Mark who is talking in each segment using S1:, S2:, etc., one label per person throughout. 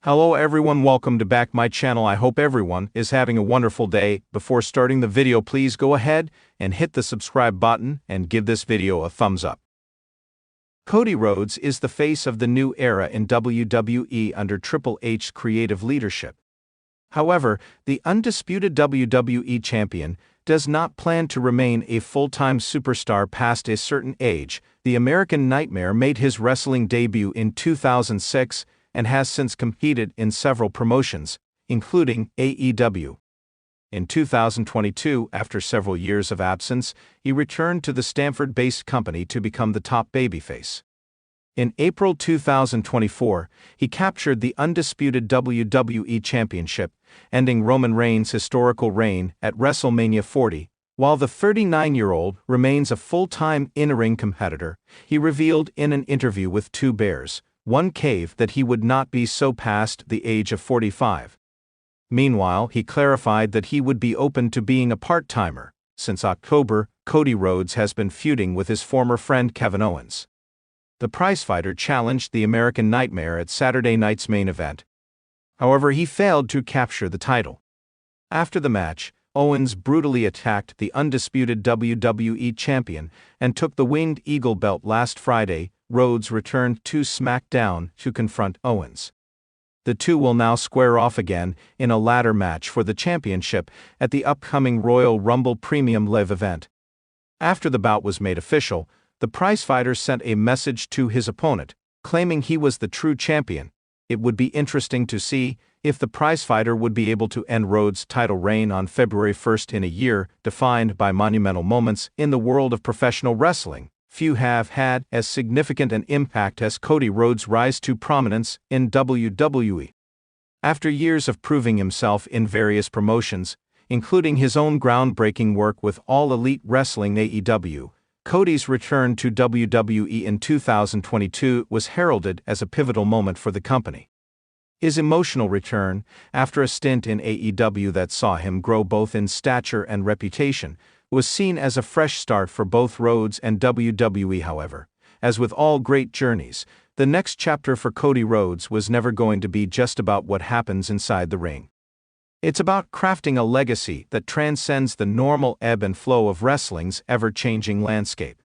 S1: Hello everyone, welcome to back my channel. I hope everyone is having a wonderful day. Before starting the video, please go ahead and hit the subscribe button and give this video a thumbs up. Cody Rhodes is the face of the new era in WWE under Triple H's creative leadership. However, the undisputed WWE champion does not plan to remain a full-time superstar past a certain age. The American Nightmare made his wrestling debut in 2006 and has since competed in several promotions, including AEW. In 2022, after several years of absence, he returned to the Stamford-based company to become the top babyface. In April 2024, he captured the undisputed WWE Championship, ending Roman Reigns' historical reign at WrestleMania 40. While the 39-year-old remains a full-time in-ring competitor, he revealed in an interview with Two Bears, One Cave that he would not be so past the age of 45. Meanwhile, he clarified that he would be open to being a part-timer. Since October, Cody Rhodes has been feuding with his former friend Kevin Owens. The prizefighter challenged the American Nightmare at Saturday night's main event. However, he failed to capture the title. After the match, Owens brutally attacked the undisputed WWE champion and took the Winged Eagle belt last Friday. Rhodes returned to SmackDown to confront Owens. The two will now square off again in a ladder match for the championship at the upcoming Royal Rumble Premium Live event. After the bout was made official, the prizefighter sent a message to his opponent, claiming he was the true champion. It would be interesting to see if the prizefighter would be able to end Rhodes' title reign on February 1st in a year defined by monumental moments in the world of professional wrestling. Few have had as significant an impact as Cody Rhodes' rise to prominence in WWE. After years of proving himself in various promotions, including his own groundbreaking work with All Elite Wrestling AEW, Cody's return to WWE in 2022 was heralded as a pivotal moment for the company. His emotional return, after a stint in AEW that saw him grow both in stature and reputation, was seen as a fresh start for both Rhodes and WWE. However, as with all great journeys, the next chapter for Cody Rhodes was never going to be just about what happens inside the ring. It's about crafting a legacy that transcends the normal ebb and flow of wrestling's ever-changing landscape.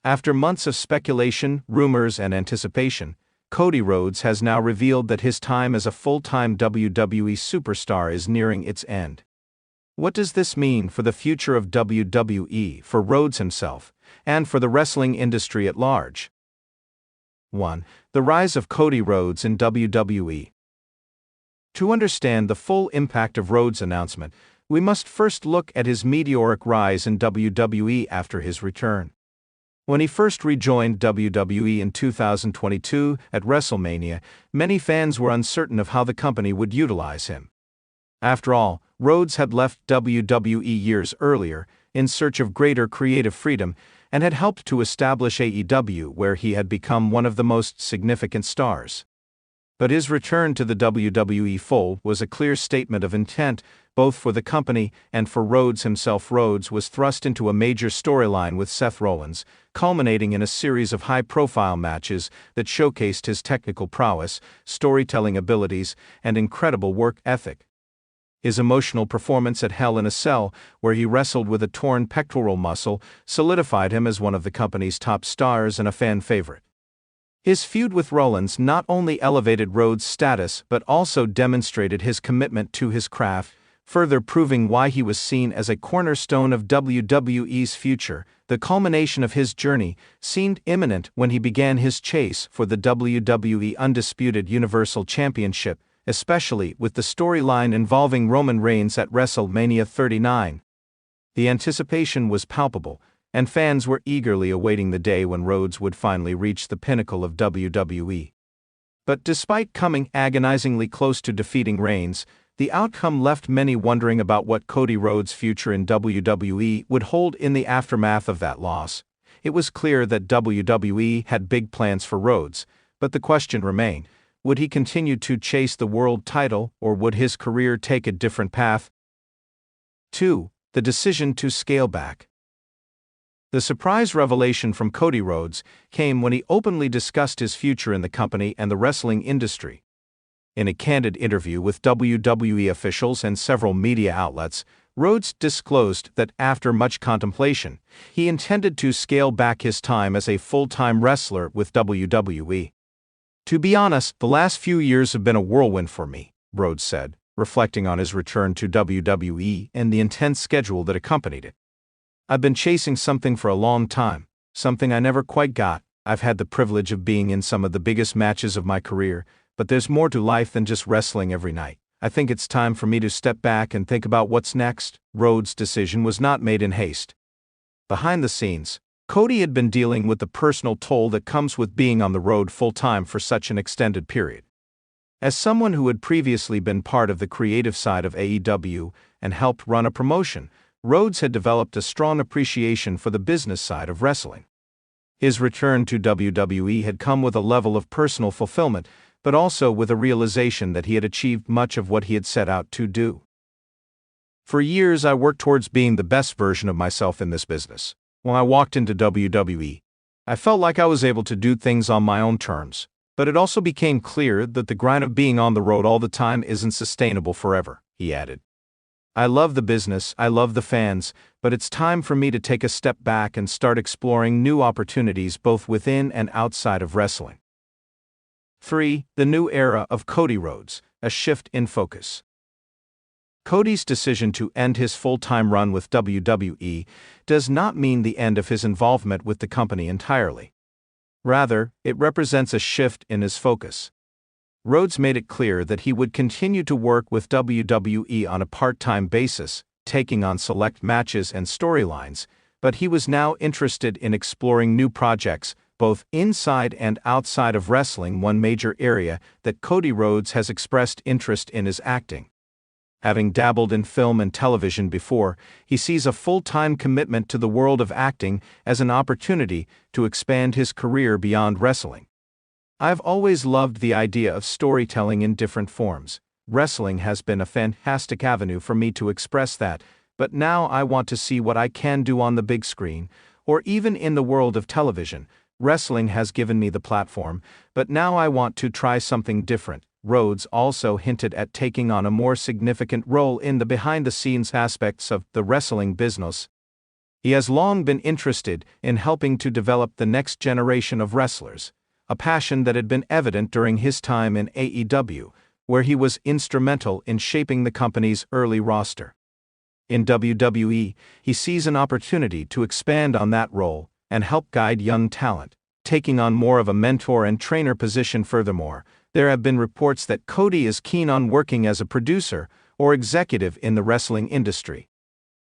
S1: After months of speculation, rumors, and anticipation, Cody Rhodes has now revealed that his time as a full-time WWE superstar is nearing its end. What does this mean for the future of WWE, for Rhodes himself, and for the wrestling industry at large? 1. The rise of Cody Rhodes in WWE. To understand the full impact of Rhodes' announcement, we must first look at his meteoric rise in WWE after his return. When he first rejoined WWE in 2022 at WrestleMania, many fans were uncertain of how the company would utilize him. After all, Rhodes had left WWE years earlier in search of greater creative freedom and had helped to establish AEW, where he had become one of the most significant stars. But his return to the WWE fold was a clear statement of intent, both for the company and for Rhodes himself. Rhodes was thrust into a major storyline with Seth Rollins, culminating in a series of high-profile matches that showcased his technical prowess, storytelling abilities, and incredible work ethic. His emotional performance at Hell in a Cell, where he wrestled with a torn pectoral muscle, solidified him as one of the company's top stars and a fan favorite. His feud with Rollins not only elevated Rhodes' status but also demonstrated his commitment to his craft, further proving why he was seen as a cornerstone of WWE's future. The culmination of his journey seemed imminent when he began his chase for the WWE Undisputed Universal Championship, especially with the storyline involving Roman Reigns at WrestleMania 39. The anticipation was palpable, and fans were eagerly awaiting the day when Rhodes would finally reach the pinnacle of WWE. But despite coming agonizingly close to defeating Reigns, the outcome left many wondering about what Cody Rhodes' future in WWE would hold in the aftermath of that loss. It was clear that WWE had big plans for Rhodes, but the question remained: would he continue to chase the world title, or would his career take a different path? 2. The decision to scale back. The surprise revelation from Cody Rhodes came when he openly discussed his future in the company and the wrestling industry. In a candid interview with WWE officials and several media outlets, Rhodes disclosed that after much contemplation, he intended to scale back his time as a full-time wrestler with WWE. "To be honest, the last few years have been a whirlwind for me," Rhodes said, reflecting on his return to WWE and the intense schedule that accompanied it. "I've been chasing something for a long time, something I never quite got. I've had the privilege of being in some of the biggest matches of my career, but there's more to life than just wrestling every night. I think it's time for me to step back and think about what's next." Rhodes' decision was not made in haste. Behind the scenes, Cody had been dealing with the personal toll that comes with being on the road full-time for such an extended period. As someone who had previously been part of the creative side of AEW and helped run a promotion, Rhodes had developed a strong appreciation for the business side of wrestling. His return to WWE had come with a level of personal fulfillment, but also with a realization that he had achieved much of what he had set out to do. "For years I worked towards being the best version of myself in this business. When I walked into WWE, I felt like I was able to do things on my own terms, but it also became clear that the grind of being on the road all the time isn't sustainable forever," he added. "I love the business, I love the fans, but it's time for me to take a step back and start exploring new opportunities both within and outside of wrestling." 3. The new era of Cody Rhodes, a shift in focus. Cody's decision to end his full-time run with WWE does not mean the end of his involvement with the company entirely. Rather, it represents a shift in his focus. Rhodes made it clear that he would continue to work with WWE on a part-time basis, taking on select matches and storylines, but he was now interested in exploring new projects, both inside and outside of wrestling. One major area that Cody Rhodes has expressed interest in is acting. Having dabbled in film and television before, he sees a full-time commitment to the world of acting as an opportunity to expand his career beyond wrestling. "I've always loved the idea of storytelling in different forms. Wrestling has been a fantastic avenue for me to express that, but now I want to see what I can do on the big screen, or even in the world of television. Wrestling has given me the platform, but now I want to try something different." Rhodes also hinted at taking on a more significant role in the behind-the-scenes aspects of the wrestling business. He has long been interested in helping to develop the next generation of wrestlers, a passion that had been evident during his time in AEW, where he was instrumental in shaping the company's early roster. In WWE, he sees an opportunity to expand on that role and help guide young talent, taking on more of a mentor and trainer position. Furthermore, there have been reports that Cody is keen on working as a producer or executive in the wrestling industry.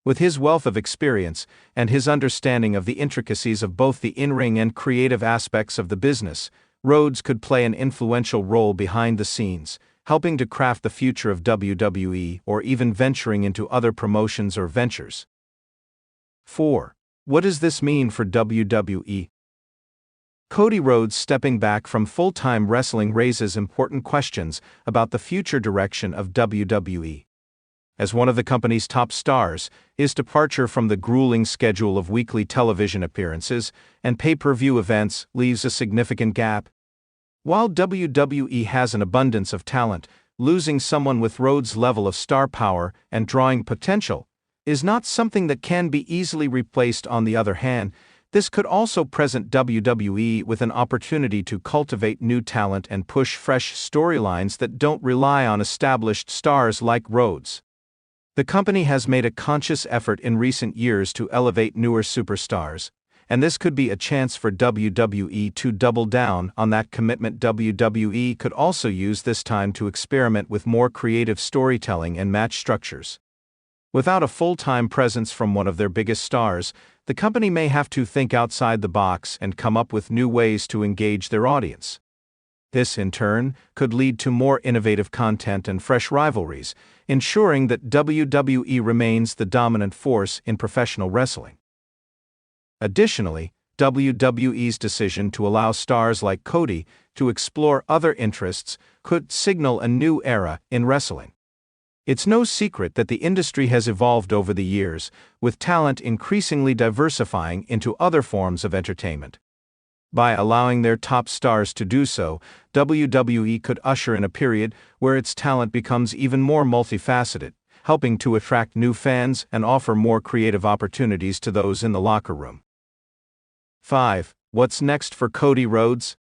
S1: With his wealth of experience and his understanding of the intricacies of both the in-ring and creative aspects of the business, Rhodes could play an influential role behind the scenes, helping to craft the future of WWE or even venturing into other promotions or ventures. 4. What does this mean for WWE? Cody Rhodes stepping back from full-time wrestling raises important questions about the future direction of WWE. As one of the company's top stars, his departure from the grueling schedule of weekly television appearances and pay-per-view events leaves a significant gap. While WWE has an abundance of talent, losing someone with Rhodes' level of star power and drawing potential is not something that can be easily replaced. On the other hand, this could also present WWE with an opportunity to cultivate new talent and push fresh storylines that don't rely on established stars like Rhodes. The company has made a conscious effort in recent years to elevate newer superstars, and this could be a chance for WWE to double down on that commitment. WWE could also use this time to experiment with more creative storytelling and match structures. Without a full-time presence from one of their biggest stars, the company may have to think outside the box and come up with new ways to engage their audience. This, in turn, could lead to more innovative content and fresh rivalries, ensuring that WWE remains the dominant force in professional wrestling. Additionally, WWE's decision to allow stars like Cody to explore other interests could signal a new era in wrestling. It's no secret that the industry has evolved over the years, with talent increasingly diversifying into other forms of entertainment. By allowing their top stars to do so, WWE could usher in a period where its talent becomes even more multifaceted, helping to attract new fans and offer more creative opportunities to those in the locker room. 5. What's next for Cody Rhodes?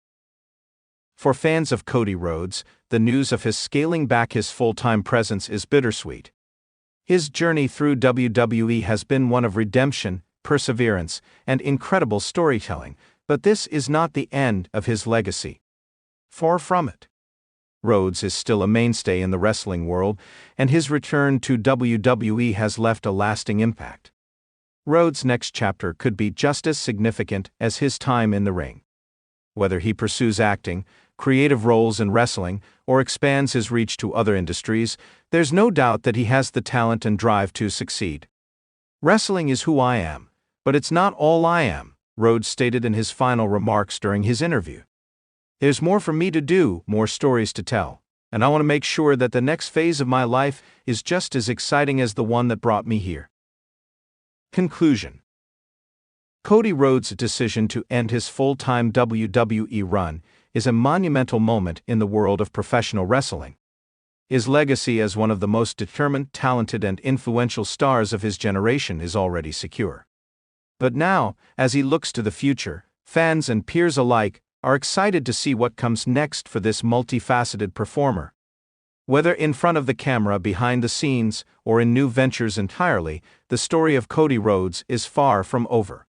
S1: For fans of Cody Rhodes, the news of his scaling back his full-time presence is bittersweet. His journey through WWE has been one of redemption, perseverance, and incredible storytelling, but this is not the end of his legacy. Far from it. Rhodes is still a mainstay in the wrestling world, and his return to WWE has left a lasting impact. Rhodes' next chapter could be just as significant as his time in the ring. Whether he pursues acting, creative roles in wrestling, or expands his reach to other industries, there's no doubt that he has the talent and drive to succeed. "Wrestling is who I am, but it's not all I am," Rhodes stated in his final remarks during his interview. "There's more for me to do, more stories to tell, and I want to make sure that the next phase of my life is just as exciting as the one that brought me here." Conclusion. Cody Rhodes' decision to end his full-time WWE run is a monumental moment in the world of professional wrestling. His legacy as one of the most determined, talented, and influential stars of his generation is already secure. But now, as he looks to the future, fans and peers alike are excited to see what comes next for this multifaceted performer. Whether in front of the camera, behind the scenes, or in new ventures entirely, the story of Cody Rhodes is far from over.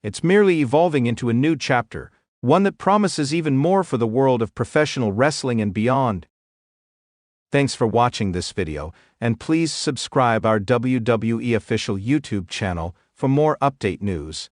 S1: It's merely evolving into a new chapter, one that promises even more for the world of professional wrestling and beyond. Thanks for watching this video, and please subscribe our WWE official YouTube channel for more update news.